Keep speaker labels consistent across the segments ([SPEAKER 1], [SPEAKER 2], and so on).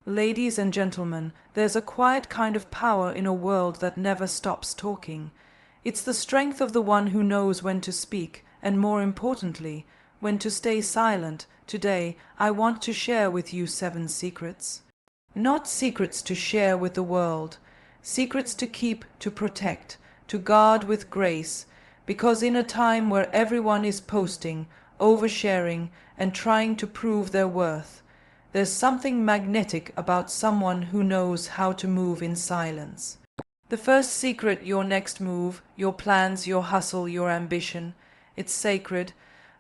[SPEAKER 1] Ladies and gentlemen, there's a quiet kind of power in a world that never stops talking. It's the strength of the one who knows when to speak, and more importantly, when to stay silent. Today, I want to share with you 7 secrets. Not secrets to share with the world, secrets to keep, to protect, to guard with grace, because in a time where everyone is posting, oversharing, and trying to prove their worth, there's something magnetic about someone who knows how to move in silence. The first secret: your next move, your plans, your hustle, your ambition. It's sacred.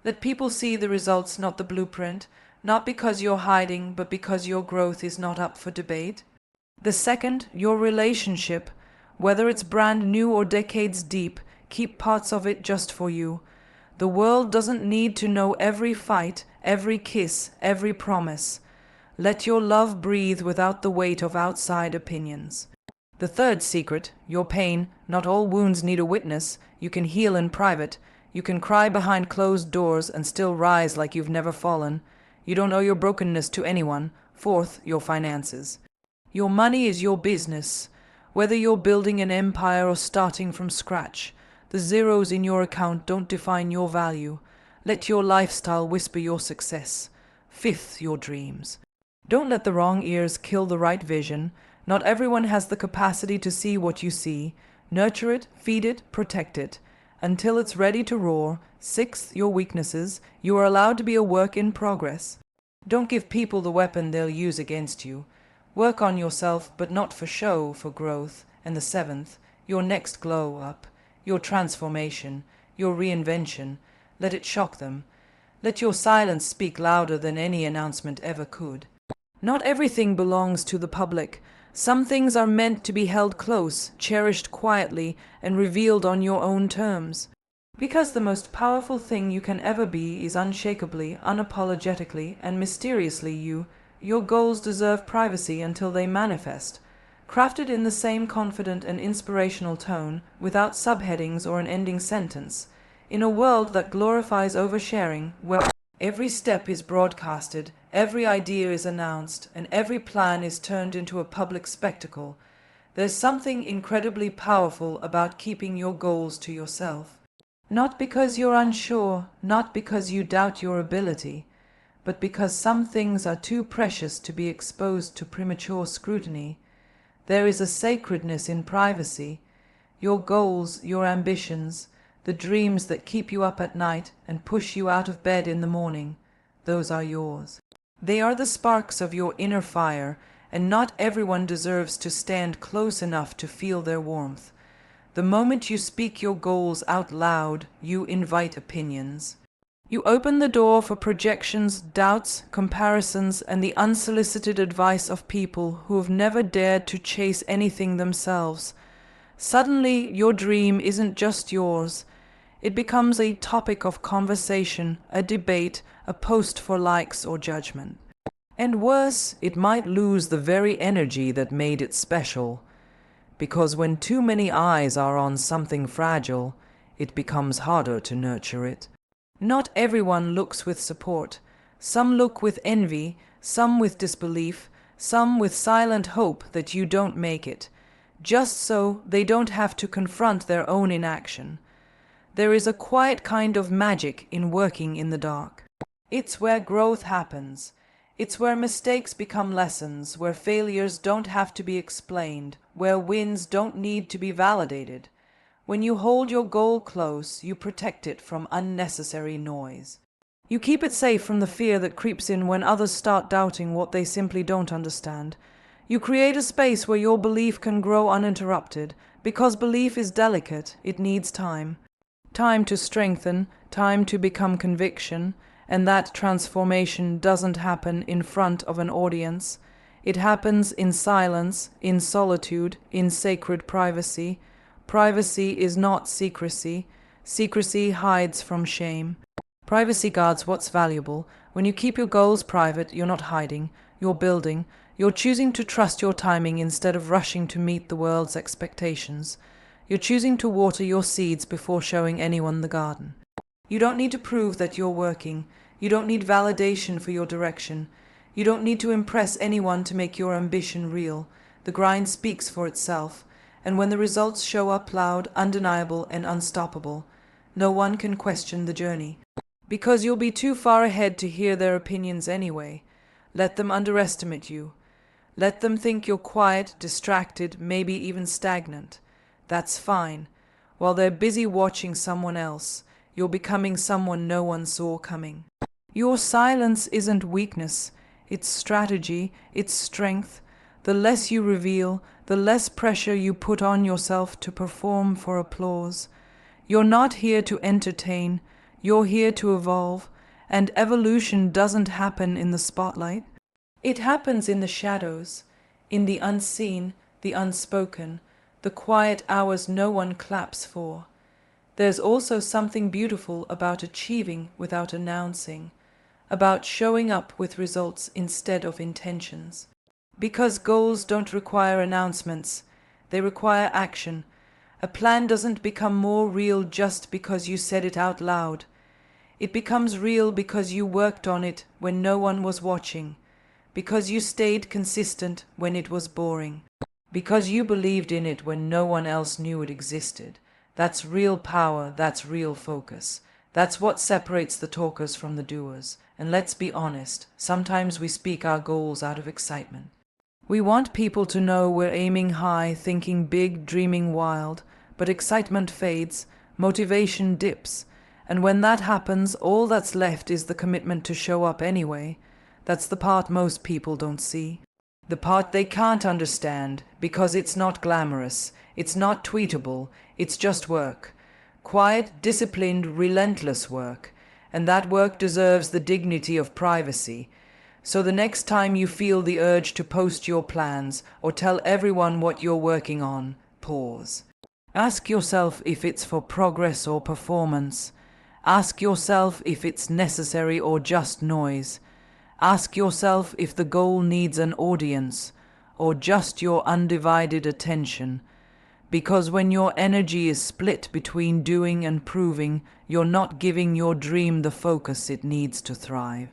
[SPEAKER 1] Let people see the results, not the blueprint, not because you're hiding, but because your growth is not up for debate. The second, your relationship. Whether it's brand new or decades deep, keep parts of it just for you. The world doesn't need to know every fight, every kiss, every promise. Let your love breathe without the weight of outside opinions. The third secret, your pain. Not all wounds need a witness. You can heal in private. You can cry behind closed doors and still rise like you've never fallen. You don't owe your brokenness to anyone. Fourth, your finances. Your money is your business. Whether you're building an empire or starting from scratch, the zeros in your account don't define your value. Let your lifestyle whisper your success. Fifth, your dreams. Don't let the wrong ears kill the right vision. Not everyone has the capacity to see what you see. Nurture it, feed it, protect it, until it's ready to roar. Sixth, your weaknesses. You are allowed to be a work in progress. Don't give people the weapon they'll use against you. Work on yourself, but not for show, for growth. And the seventh, your next glow up, your transformation, your reinvention. Let it shock them. Let your silence speak louder than any announcement ever could. Not everything belongs to the public. Some things are meant to be held close, cherished quietly, and revealed on your own terms. Because the most powerful thing you can ever be is unshakably, unapologetically, and mysteriously you. Your goals deserve privacy until they manifest. Crafted in the same confident and inspirational tone, without subheadings or an ending sentence. In a world that glorifies oversharing, where every step is broadcasted, every idea is announced, and every plan is turned into a public spectacle, there's something incredibly powerful about keeping your goals to yourself. Not because you're unsure, not because you doubt your ability, but because some things are too precious to be exposed to premature scrutiny. There is a sacredness in privacy. Your goals, your ambitions, the dreams that keep you up at night and push you out of bed in the morning, those are yours. They are the sparks of your inner fire, and not everyone deserves to stand close enough to feel their warmth. The moment you speak your goals out loud, you invite opinions. You open the door for projections, doubts, comparisons, and the unsolicited advice of people who have never dared to chase anything themselves. Suddenly, your dream isn't just yours. It becomes a topic of conversation, a debate, a post for likes or judgment. And worse, it might lose the very energy that made it special. Because when too many eyes are on something fragile, it becomes harder to nurture it. Not everyone looks with support. Some look with envy, some with disbelief, some with silent hope that you don't make it, just so they don't have to confront their own inaction. There is a quiet kind of magic in working in the dark. It's where growth happens. It's where mistakes become lessons, where failures don't have to be explained, where wins don't need to be validated. When you hold your goal close, you protect it from unnecessary noise. You keep it safe from the fear that creeps in when others start doubting what they simply don't understand. You create a space where your belief can grow uninterrupted, because belief is delicate, it needs time. Time to strengthen, time to become conviction, and that transformation doesn't happen in front of an audience. It happens in silence, in solitude, in sacred privacy. Privacy is not secrecy. Secrecy hides from shame. Privacy guards what's valuable. When you keep your goals private, you're not hiding, you're building. You're choosing to trust your timing instead of rushing to meet the world's expectations. You're choosing to water your seeds before showing anyone the garden. You don't need to prove that you're working. You don't need validation for your direction. You don't need to impress anyone to make your ambition real. The grind speaks for itself, and when the results show up loud, undeniable, and unstoppable, no one can question the journey. Because you'll be too far ahead to hear their opinions anyway. Let them underestimate you. Let them think you're quiet, distracted, maybe even stagnant. That's fine. While they're busy watching someone else, you're becoming someone no one saw coming. Your silence isn't weakness. It's strategy, it's strength. The less you reveal, the less pressure you put on yourself to perform for applause. You're not here to entertain, you're here to evolve, and evolution doesn't happen in the spotlight. It happens in the shadows, in the unseen, the unspoken, the quiet hours no one claps for. There's also something beautiful about achieving without announcing, about showing up with results instead of intentions. Because goals don't require announcements, they require action. A plan doesn't become more real just because you said it out loud. It becomes real because you worked on it when no one was watching, because you stayed consistent when it was boring, because you believed in it when no one else knew it existed. That's real power, that's real focus. That's what separates the talkers from the doers. And let's be honest, sometimes we speak our goals out of excitement. We want people to know we're aiming high, thinking big, dreaming wild, but excitement fades, motivation dips, and when that happens, all that's left is the commitment to show up anyway. That's the part most people don't see. The part they can't understand, because it's not glamorous, it's not tweetable, it's just work. Quiet, disciplined, relentless work. And that work deserves the dignity of privacy. So the next time you feel the urge to post your plans or tell everyone what you're working on, pause. Ask yourself if it's for progress or performance. Ask yourself if it's necessary or just noise. Ask yourself if the goal needs an audience or just your undivided attention. Because when your energy is split between doing and proving, you're not giving your dream the focus it needs to thrive.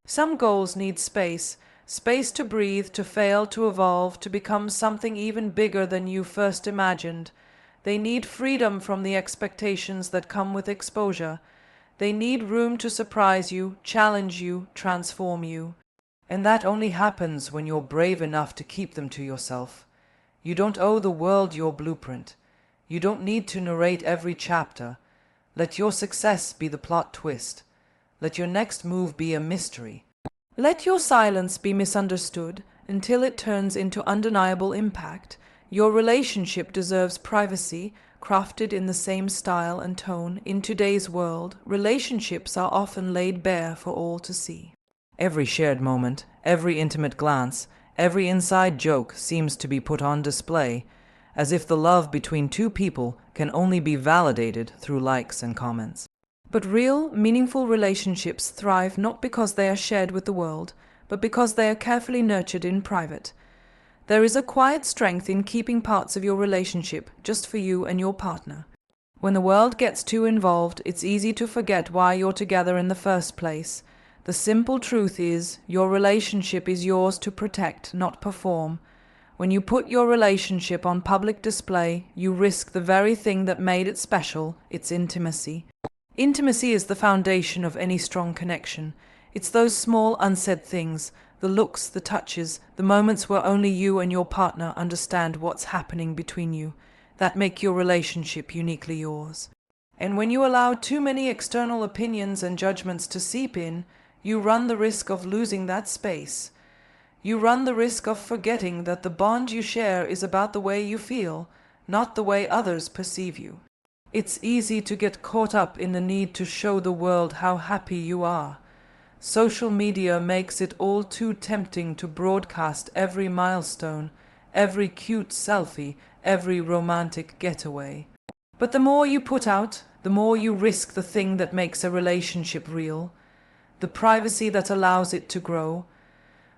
[SPEAKER 1] Some goals need space, space to breathe, to fail, to evolve, to become something even bigger than you first imagined. They need freedom from the expectations that come with exposure. They need room to surprise you, challenge you, transform you. And that only happens when you're brave enough to keep them to yourself. You don't owe the world your blueprint. You don't need to narrate every chapter. Let your success be the plot twist. Let your next move be a mystery. Let your silence be misunderstood until it turns into undeniable impact. Your relationship deserves privacy, crafted in the same style and tone. In today's world, relationships are often laid bare for all to see. Every shared moment, every intimate glance, every inside joke seems to be put on display, as if the love between two people can only be validated through likes and comments. But real, meaningful relationships thrive not because they are shared with the world, but because they are carefully nurtured in private. There is a quiet strength in keeping parts of your relationship just for you and your partner. When the world gets too involved, it's easy to forget why you're together in the first place. The simple truth is, your relationship is yours to protect, not perform. When you put your relationship on public display, you risk the very thing that made it special, its intimacy. Intimacy is the foundation of any strong connection. It's those small unsaid things, the looks, the touches, the moments where only you and your partner understand what's happening between you, that make your relationship uniquely yours. And when you allow too many external opinions and judgments to seep in, you run the risk of losing that space. You run the risk of forgetting that the bond you share is about the way you feel, not the way others perceive you. It's easy to get caught up in the need to show the world how happy you are. Social media makes it all too tempting to broadcast every milestone, every cute selfie, every romantic getaway. But the more you put out, the more you risk the thing that makes a relationship real, the privacy that allows it to grow.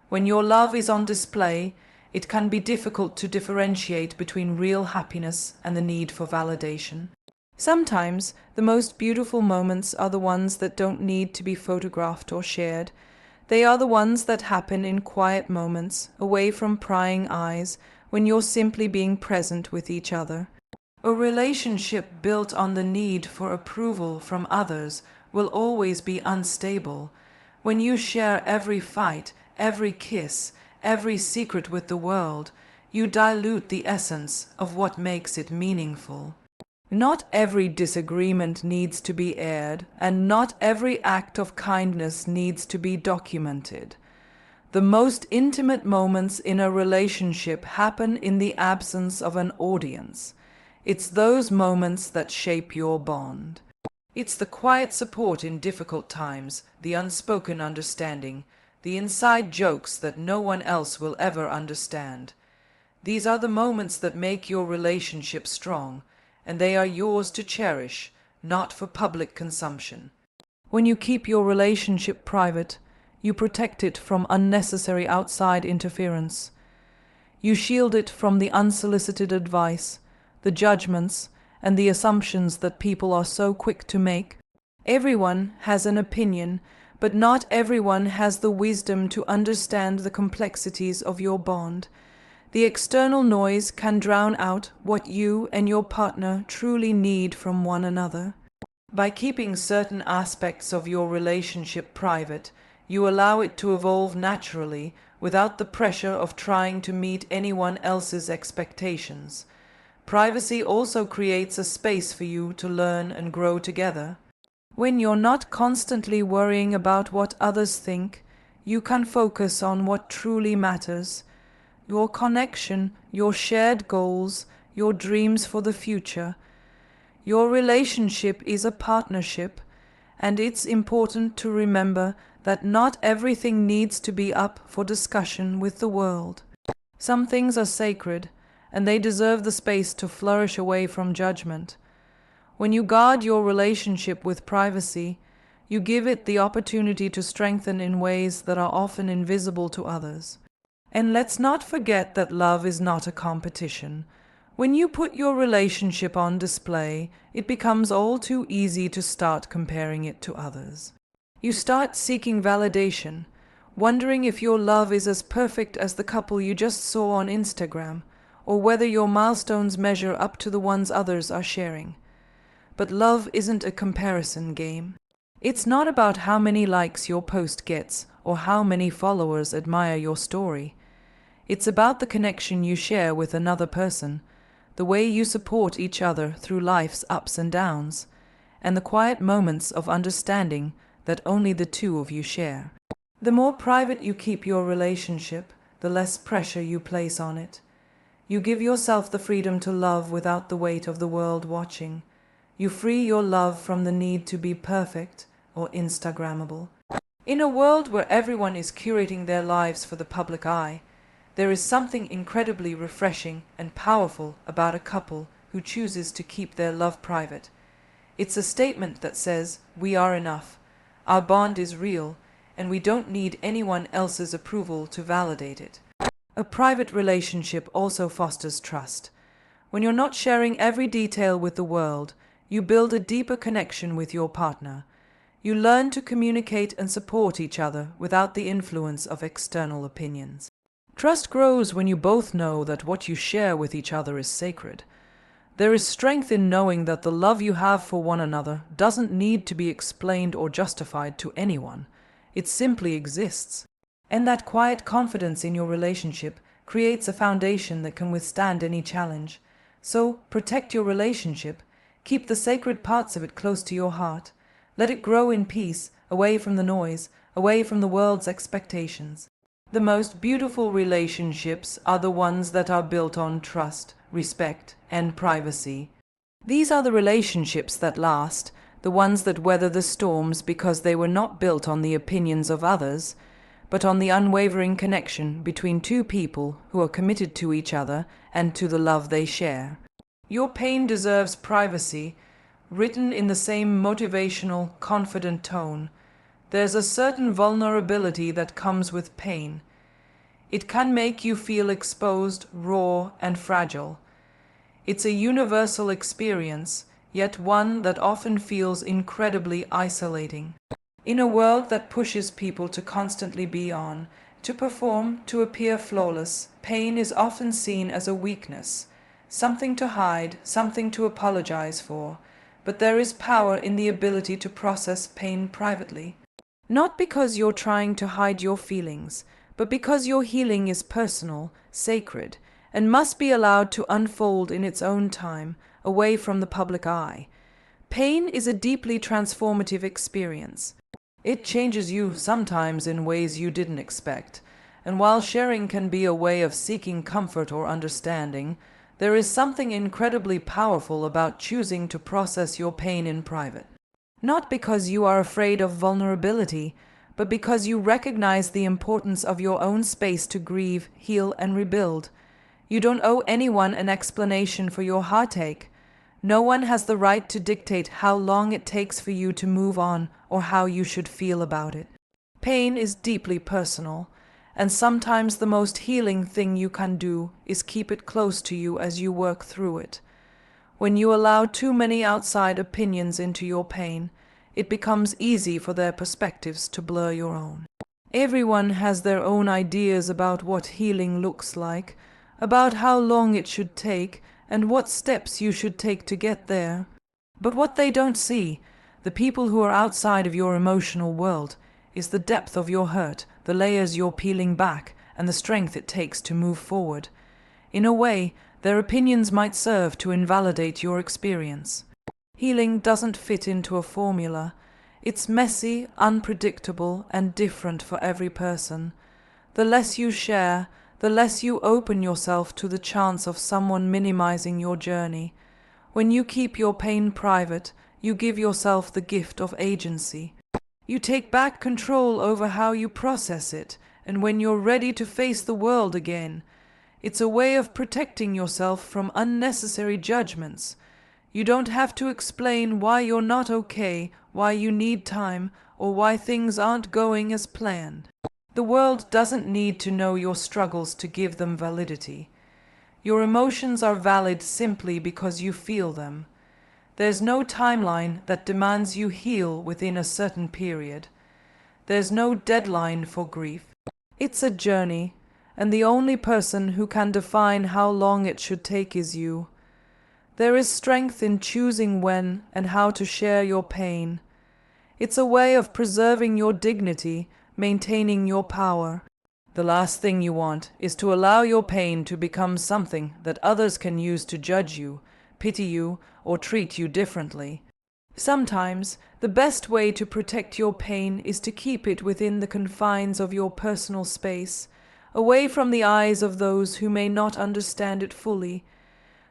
[SPEAKER 1] When your love is on display, it can be difficult to differentiate between real happiness and the need for validation. Sometimes the most beautiful moments are the ones that don't need to be photographed or shared. They are the ones that happen in quiet moments, away from prying eyes, when you're simply being present with each other. A relationship built on the need for approval from others will always be unstable. When you share every fight, every kiss, every secret with the world, you dilute the essence of what makes it meaningful. Not every disagreement needs to be aired, and not every act of kindness needs to be documented. The most intimate moments in a relationship happen in the absence of an audience. It's those moments that shape your bond. It's the quiet support in difficult times, the unspoken understanding, the inside jokes that no one else will ever understand. These are the moments that make your relationship strong, and they are yours to cherish, not for public consumption. When you keep your relationship private, you protect it from unnecessary outside interference. You shield it from the unsolicited advice, the judgments, and the assumptions that people are so quick to make. Everyone has an opinion, but not everyone has the wisdom to understand the complexities of your bond. The external noise can drown out what you and your partner truly need from one another. By keeping certain aspects of your relationship private, you allow it to evolve naturally without the pressure of trying to meet anyone else's expectations. Privacy also creates a space for you to learn and grow together. When you're not constantly worrying about what others think, you can focus on what truly matters: your connection, your shared goals, your dreams for the future. Your relationship is a partnership, and it's important to remember that not everything needs to be up for discussion with the world. Some things are sacred, and they deserve the space to flourish away from judgment. When you guard your relationship with privacy, you give it the opportunity to strengthen in ways that are often invisible to others. And let's not forget that love is not a competition. When you put your relationship on display, it becomes all too easy to start comparing it to others. You start seeking validation, wondering if your love is as perfect as the couple you just saw on Instagram, or whether your milestones measure up to the ones others are sharing. But love isn't a comparison game. It's not about how many likes your post gets or how many followers admire your story. It's about the connection you share with another person, the way you support each other through life's ups and downs, and the quiet moments of understanding that only the two of you share. The more private you keep your relationship, the less pressure you place on it. You give yourself the freedom to love without the weight of the world watching. You free your love from the need to be perfect or Instagrammable. In a world where everyone is curating their lives for the public eye, there is something incredibly refreshing and powerful about a couple who chooses to keep their love private. It's a statement that says, we are enough, our bond is real, and we don't need anyone else's approval to validate it. A private relationship also fosters trust. When you're not sharing every detail with the world, you build a deeper connection with your partner. You learn to communicate and support each other without the influence of external opinions. Trust grows when you both know that what you share with each other is sacred. There is strength in knowing that the love you have for one another doesn't need to be explained or justified to anyone. It simply exists. And that quiet confidence in your relationship creates a foundation that can withstand any challenge. So protect your relationship. Keep the sacred parts of it close to your heart. Let it grow in peace, away from the noise, away from the world's expectations. The most beautiful relationships are the ones that are built on trust, respect, and privacy. These are the relationships that last, the ones that weather the storms because they were not built on the opinions of others, but on the unwavering connection between two people who are committed to each other and to the love they share. Your pain deserves privacy, written in the same motivational, confident tone. There's a certain vulnerability that comes with pain. It can make you feel exposed, raw, and fragile. It's a universal experience, yet one that often feels incredibly isolating. In a world that pushes people to constantly be on, to perform, to appear flawless, pain is often seen as a weakness, something to hide, something to apologize for. But there is power in the ability to process pain privately. Not because you're trying to hide your feelings, but because your healing is personal, sacred, and must be allowed to unfold in its own time, away from the public eye. Pain is a deeply transformative experience. It changes you sometimes in ways you didn't expect, and while sharing can be a way of seeking comfort or understanding, there is something incredibly powerful about choosing to process your pain in private. Not because you are afraid of vulnerability, but because you recognize the importance of your own space to grieve, heal, and rebuild. You don't owe anyone an explanation for your heartache. No one has the right to dictate how long it takes for you to move on or how you should feel about it. Pain is deeply personal, and sometimes the most healing thing you can do is keep it close to you as you work through it. When you allow too many outside opinions into your pain, it becomes easy for their perspectives to blur your own. Everyone has their own ideas about what healing looks like, about how long it should take, and what steps you should take to get there. But what they don't see, the people who are outside of your emotional world, is the depth of your hurt, the layers you're peeling back, and the strength it takes to move forward. In a way, their opinions might serve to invalidate your experience. Healing doesn't fit into a formula. It's messy, unpredictable, and different for every person. The less you share, the less you open yourself to the chance of someone minimizing your journey. When you keep your pain private, you give yourself the gift of agency. You take back control over how you process it, and when you're ready to face the world again, it's a way of protecting yourself from unnecessary judgments. You don't have to explain why you're not okay, why you need time, or why things aren't going as planned. The world doesn't need to know your struggles to give them validity. Your emotions are valid simply because you feel them. There's no timeline that demands you heal within a certain period. There's no deadline for grief. It's a journey, and the only person who can define how long it should take is you. There is strength in choosing when and how to share your pain. It's a way of preserving your dignity, maintaining your power. The last thing you want is to allow your pain to become something that others can use to judge you, pity you, or treat you differently. Sometimes, the best way to protect your pain is to keep it within the confines of your personal space, away from the eyes of those who may not understand it fully.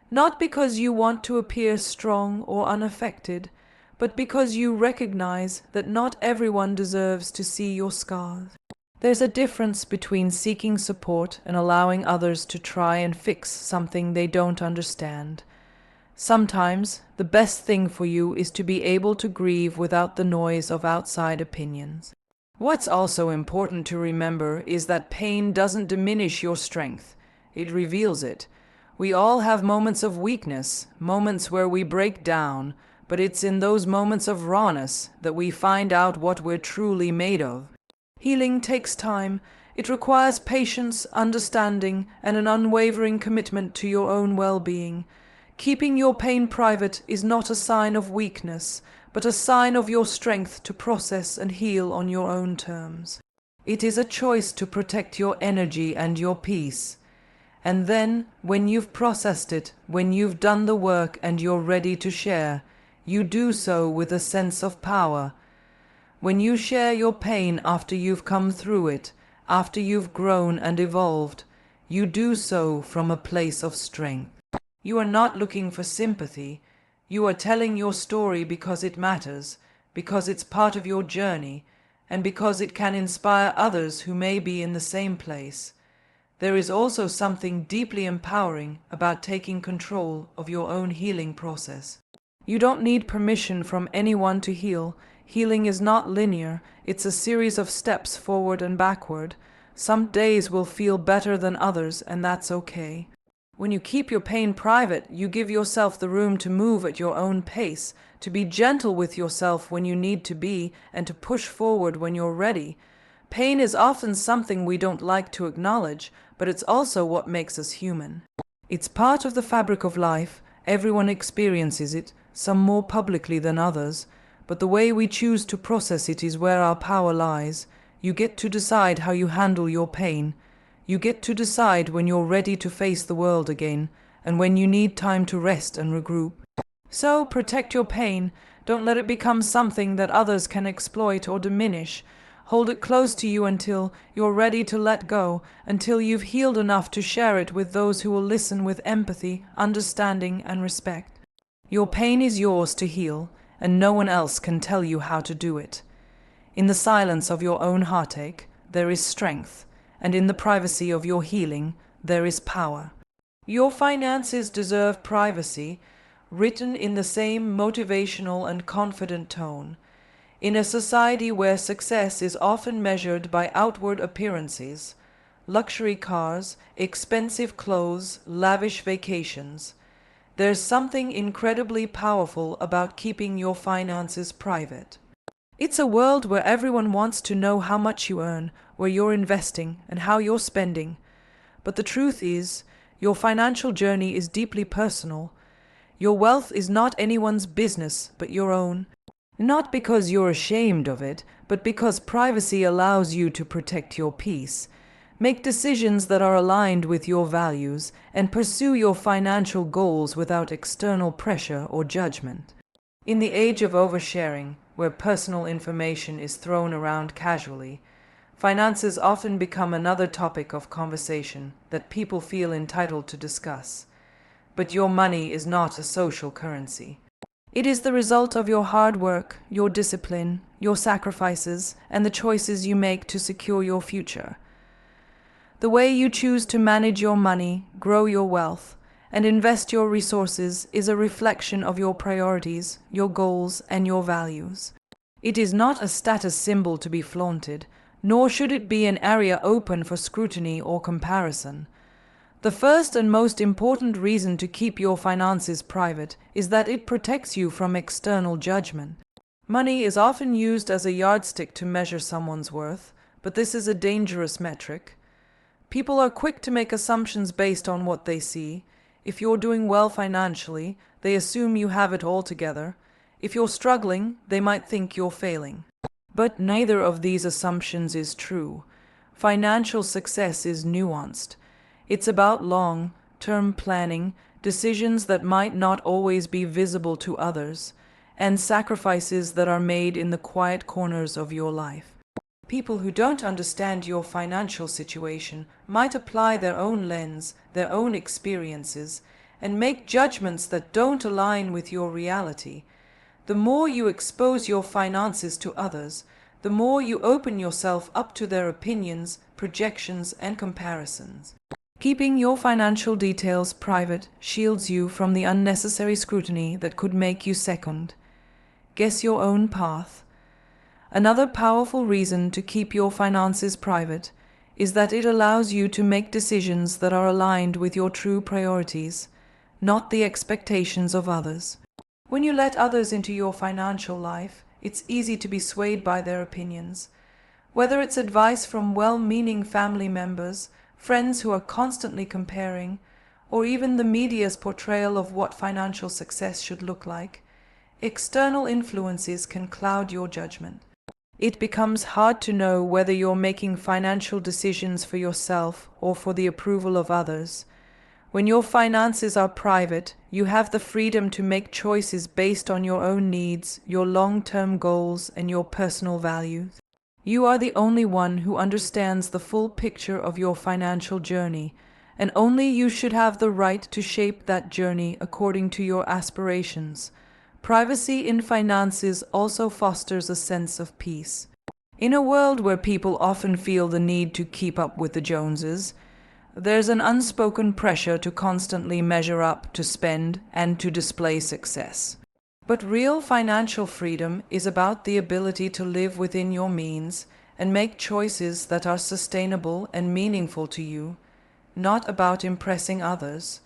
[SPEAKER 1] Not because you want to appear strong or unaffected, but because you recognize that not everyone deserves to see your scars. There's a difference between seeking support and allowing others to try and fix something they don't understand. Sometimes, the best thing for you is to be able to grieve without the noise of outside opinions. What's also important to remember is that pain doesn't diminish your strength. It reveals it. We all have moments of weakness, moments where we break down, but it's in those moments of rawness that we find out what we're truly made of. Healing takes time. It requires patience, understanding, and an unwavering commitment to your own well-being. Keeping your pain private is not a sign of weakness, but a sign of your strength to process and heal on your own terms. It is a choice to protect your energy and your peace. And then, when you've processed it, when you've done the work and you're ready to share, you do so with a sense of power. When you share your pain after you've come through it, after you've grown and evolved, you do so from a place of strength. You are not looking for sympathy. You are telling your story because it matters, because it's part of your journey, and because it can inspire others who may be in the same place. There is also something deeply empowering about taking control of your own healing process. You don't need permission from anyone to heal. Healing is not linear. It's a series of steps forward and backward. Some days will feel better than others, and that's okay. When you keep your pain private, you give yourself the room to move at your own pace, to be gentle with yourself when you need to be, and to push forward when you're ready. Pain is often something we don't like to acknowledge, but it's also what makes us human. It's part of the fabric of life. Everyone experiences it, some more publicly than others, but the way we choose to process it is where our power lies. You get to decide how you handle your pain. You get to decide when you're ready to face the world again, and when you need time to rest and regroup. So protect your pain. Don't let it become something that others can exploit or diminish. Hold it close to you until you're ready to let go, until you've healed enough to share it with those who will listen with empathy, understanding, and respect. Your pain is yours to heal, and no one else can tell you how to do it. In the silence of your own heartache, there is strength, and in the privacy of your healing, there is power. Your finances deserve privacy, written in the same motivational and confident tone. In a society where success is often measured by outward appearances, luxury cars, expensive clothes, lavish vacations, there's something incredibly powerful about keeping your finances private. It's a world where everyone wants to know how much you earn, where you're investing, and how you're spending. But the truth is, your financial journey is deeply personal. Your wealth is not anyone's business but your own. Not because you're ashamed of it, but because privacy allows you to protect your peace. Make decisions that are aligned with your values, and pursue your financial goals without external pressure or judgment. In the age of oversharing, where personal information is thrown around casually, finances often become another topic of conversation that people feel entitled to discuss. But your money is not a social currency. It is the result of your hard work, your discipline, your sacrifices, and the choices you make to secure your future. The way you choose to manage your money, grow your wealth, and invest your resources is a reflection of your priorities, your goals, and your values. It is not a status symbol to be flaunted, nor should it be an area open for scrutiny or comparison. The first and most important reason to keep your finances private is that it protects you from external judgment. Money is often used as a yardstick to measure someone's worth, but this is a dangerous metric. People are quick to make assumptions based on what they see. If you're doing well financially, they assume you have it all together. If you're struggling, they might think you're failing. But neither of these assumptions is true. Financial success is nuanced. It's about long-term planning, decisions that might not always be visible to others, and sacrifices that are made in the quiet corners of your life. People who don't understand your financial situation might apply their own lens, their own experiences, and make judgments that don't align with your reality. The more you expose your finances to others, the more you open yourself up to their opinions, projections, and comparisons. Keeping your financial details private shields you from the unnecessary scrutiny that could make you second. Guess your own path. Another powerful reason to keep your finances private is that it allows you to make decisions that are aligned with your true priorities, not the expectations of others. When you let others into your financial life, it's easy to be swayed by their opinions. Whether it's advice from well-meaning family members, friends who are constantly comparing, or even the media's portrayal of what financial success should look like, external influences can cloud your judgment. It becomes hard to know whether you're making financial decisions for yourself or for the approval of others. When your finances are private, you have the freedom to make choices based on your own needs, your long-term goals, and your personal values. You are the only one who understands the full picture of your financial journey, and only you should have the right to shape that journey according to your aspirations. Privacy in finances also fosters a sense of peace. In a world where people often feel the need to keep up with the Joneses, there's an unspoken pressure to constantly measure up, to spend, and to display success. But real financial freedom is about the ability to live within your means and make choices that are sustainable and meaningful to you. not about impressing others.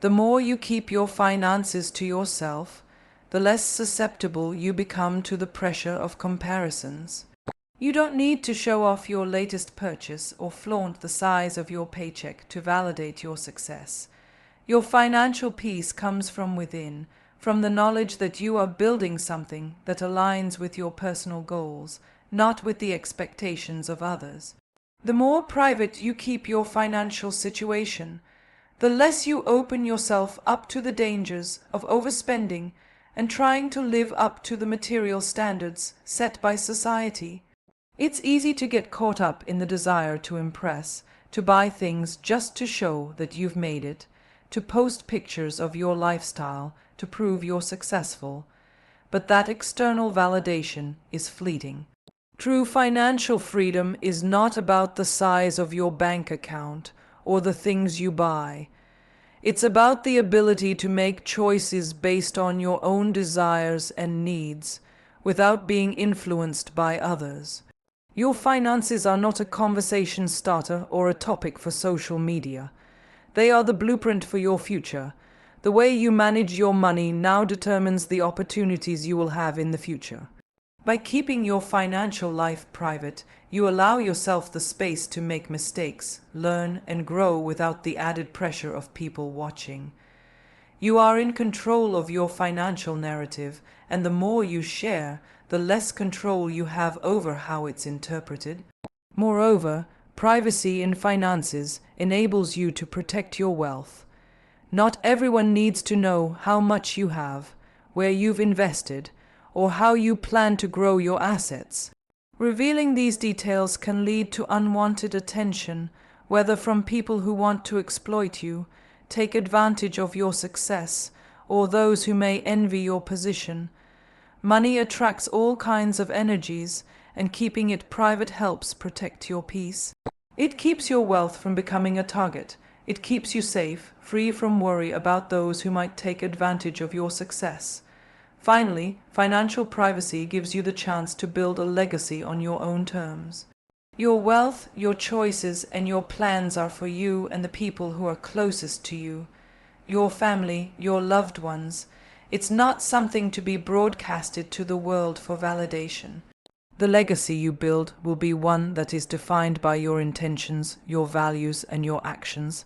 [SPEAKER 1] The more you keep your finances to yourself, the less susceptible you become to the pressure of comparisons. You don't need to show off your latest purchase or flaunt the size of your paycheck to validate your success. Your financial peace comes from within, from the knowledge that you are building something that aligns with your personal goals, not with the expectations of others. The more private you keep your financial situation, the less you open yourself up to the dangers of overspending and trying to live up to the material standards set by society. It's easy to get caught up in the desire to impress, to buy things just to show that you've made it, to post pictures of your lifestyle to prove you're successful. But that external validation is fleeting. True financial freedom is not about the size of your bank account or the things you buy. It's about the ability to make choices based on your own desires and needs, without being influenced by others. Your finances are not a conversation starter or a topic for social media. They are the blueprint for your future. The way you manage your money now determines the opportunities you will have in the future. By keeping your financial life private, you allow yourself the space to make mistakes, learn, and grow without the added pressure of people watching. You are in control of your financial narrative, and the more you share, the less control you have over how it's interpreted. Moreover, privacy in finances enables you to protect your wealth. Not everyone needs to know how much you have, where you've invested, or how you plan to grow your assets. Revealing these details can lead to unwanted attention, whether from people who want to exploit you, take advantage of your success, or those who may envy your position. Money attracts all kinds of energies, and keeping it private helps protect your peace. It keeps your wealth from becoming a target. It keeps you safe, free from worry about those who might take advantage of your success. Finally, financial privacy gives you the chance to build a legacy on your own terms. Your wealth, your choices, and your plans are for you and the people who are closest to you, your family, your loved ones. It's not something to be broadcasted to the world for validation. The legacy you build will be one that is defined by your intentions, your values, and your actions,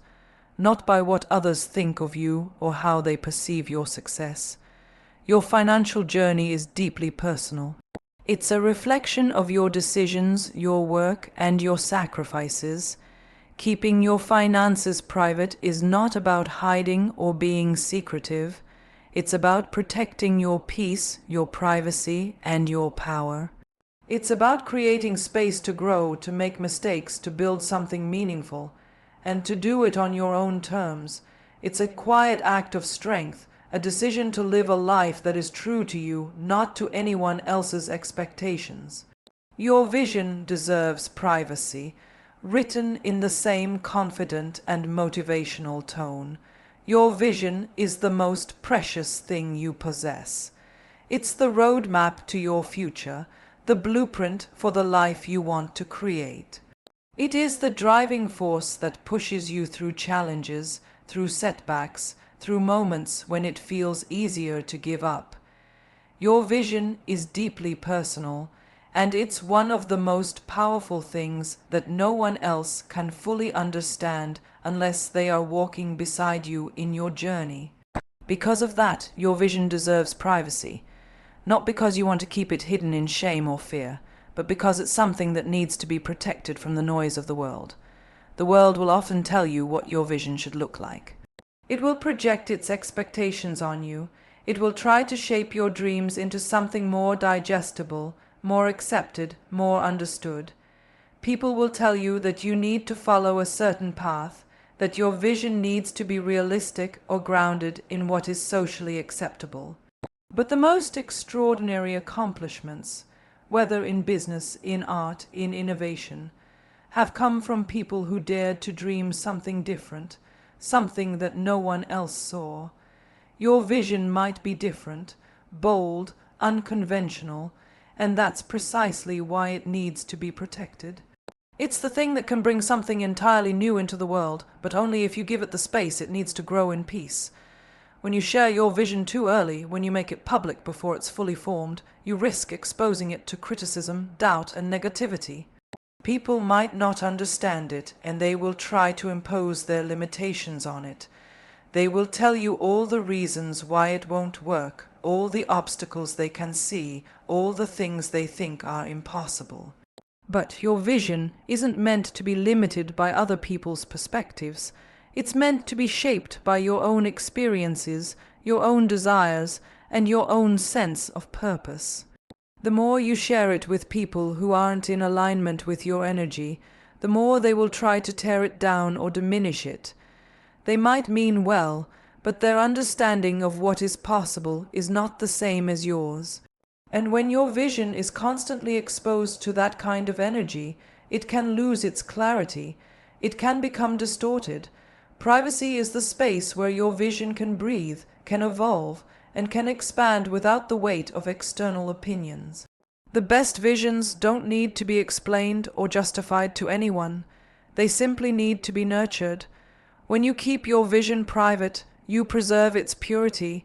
[SPEAKER 1] not by what others think of you or how they perceive your success. Your financial journey is deeply personal. It's a reflection of your decisions, your work, and your sacrifices. Keeping your finances private is not about hiding or being secretive. It's about protecting your peace, your privacy, and your power. It's about creating space to grow, to make mistakes, to build something meaningful, and to do it on your own terms. It's a quiet act of strength, a decision to live a life that is true to you, not to anyone else's expectations. Your vision deserves privacy, written in the same confident and motivational tone. Your vision is the most precious thing you possess. It's the roadmap to your future, the blueprint for the life you want to create. It is the driving force that pushes you through challenges, through setbacks, through moments when it feels easier to give up. Your vision is deeply personal, and it's one of the most powerful things that no one else can fully understand unless they are walking beside you in your journey. Because of that, your vision deserves privacy, not because you want to keep it hidden in shame or fear, but because it's something that needs to be protected from the noise of the world. The world will often tell you what your vision should look like. It will project its expectations on you. It will try to shape your dreams into something more digestible, more accepted, more understood. People will tell you that you need to follow a certain path, that your vision needs to be realistic or grounded in what is socially acceptable. But the most extraordinary accomplishments, whether in business, in art, in innovation, have come from people who dared to dream something different, something that no one else saw. Your vision might be different, bold, unconventional, and that's precisely why it needs to be protected. It's the thing that can bring something entirely new into the world, but only if you give it the space it needs to grow in peace. When you share your vision too early, when you make it public before it's fully formed, you risk exposing it to criticism, doubt, and negativity. People might not understand it, and they will try to impose their limitations on it. They will tell you all the reasons why it won't work, all the obstacles they can see, all the things they think are impossible. But your vision isn't meant to be limited by other people's perspectives. It's meant to be shaped by your own experiences, your own desires, and your own sense of purpose. The more you share it with people who aren't in alignment with your energy, the more they will try to tear it down or diminish it. They might mean well, but their understanding of what is possible is not the same as yours. And when your vision is constantly exposed to that kind of energy, it can lose its clarity. It can become distorted. Privacy is the space where your vision can breathe, can evolve, and can expand without the weight of external opinions. The best visions don't need to be explained or justified to anyone. They simply need to be nurtured. When you keep your vision private, you preserve its purity.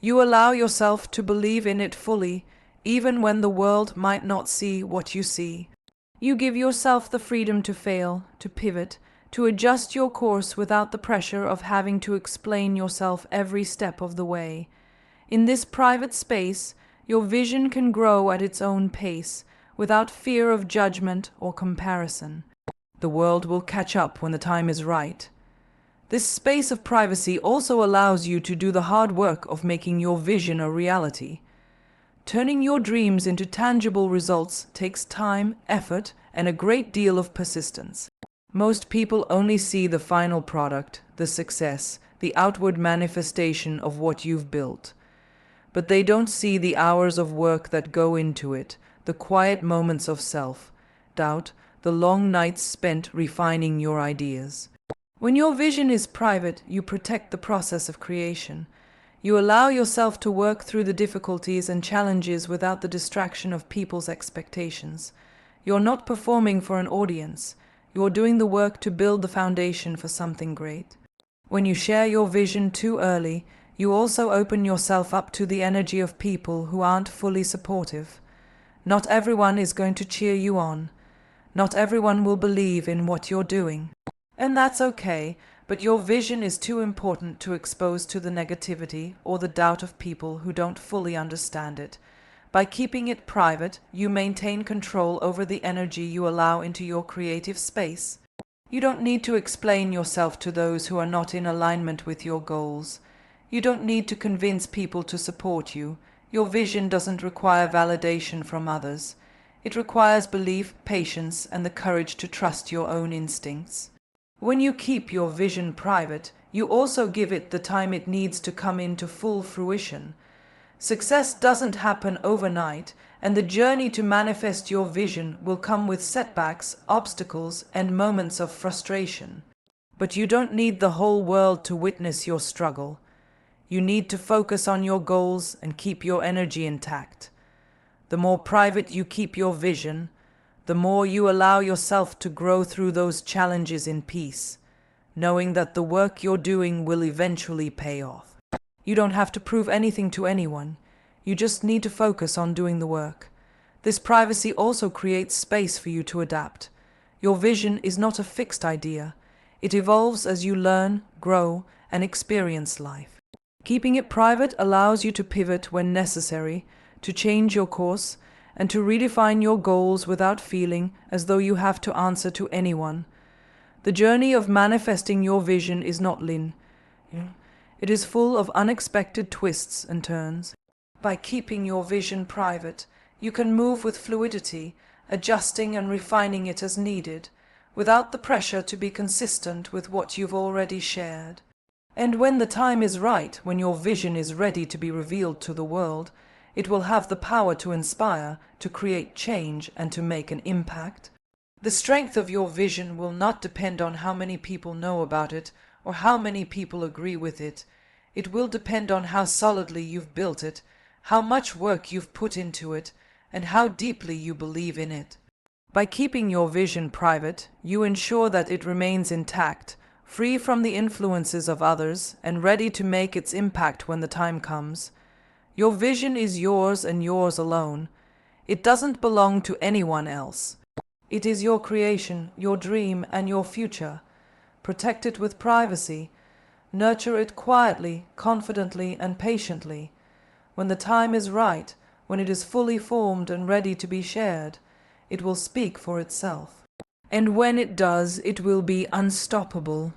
[SPEAKER 1] You allow yourself to believe in it fully, even when the world might not see what you see. You give yourself the freedom to fail, to pivot, to adjust your course without the pressure of having to explain yourself every step of the way. In this private space, your vision can grow at its own pace, without fear of judgment or comparison. The world will catch up when the time is right. This space of privacy also allows you to do the hard work of making your vision a reality. Turning your dreams into tangible results takes time, effort, and a great deal of persistence. Most people only see the final product, the success, the outward manifestation of what you've built. But they don't see the hours of work that go into it, the quiet moments of self-doubt, the long nights spent refining your ideas. When your vision is private, you protect the process of creation. You allow yourself to work through the difficulties and challenges without the distraction of people's expectations. You're not performing for an audience. You're doing the work to build the foundation for something great. When you share your vision too early, you also open yourself up to the energy of people who aren't fully supportive. Not everyone is going to cheer you on. Not everyone will believe in what you're doing. And that's okay. But your vision is too important to expose to the negativity or the doubt of people who don't fully understand it. By keeping it private, you maintain control over the energy you allow into your creative space. You don't need to explain yourself to those who are not in alignment with your goals. You don't need to convince people to support you. Your vision doesn't require validation from others. It requires belief, patience, and the courage to trust your own instincts. When you keep your vision private, you also give it the time it needs to come into full fruition. Success doesn't happen overnight, and the journey to manifest your vision will come with setbacks, obstacles, and moments of frustration. But you don't need the whole world to witness your struggle. You need to focus on your goals and keep your energy intact. The more private you keep your vision, the more you allow yourself to grow through those challenges in peace, knowing that the work you're doing will eventually pay off. You don't have to prove anything to anyone. You just need to focus on doing the work. This privacy also creates space for you to adapt. Your vision is not a fixed idea. It evolves as you learn, grow, and experience life. Keeping it private allows you to pivot when necessary, to change your course, and to redefine your goals without feeling as though you have to answer to anyone. The journey of manifesting your vision is not linear. It is full of unexpected twists and turns. By keeping your vision private, you can move with fluidity, adjusting and refining it as needed, without the pressure to be consistent with what you've already shared. And when the time is right, when your vision is ready to be revealed to the world, it will have the power to inspire, to create change, and to make an impact. The strength of your vision will not depend on how many people know about it or how many people agree with it. It will depend on how solidly you've built it, how much work you've put into it, and how deeply you believe in it. By keeping your vision private, you ensure that it remains intact, free from the influences of others, and ready to make its impact when the time comes. Your vision is yours and yours alone. It doesn't belong to anyone else. It is your creation, your dream, and your future. Protect it with privacy. Nurture it quietly, confidently, and patiently. When the time is right, when it is fully formed and ready to be shared, it will speak for itself. And when it does, it will be unstoppable.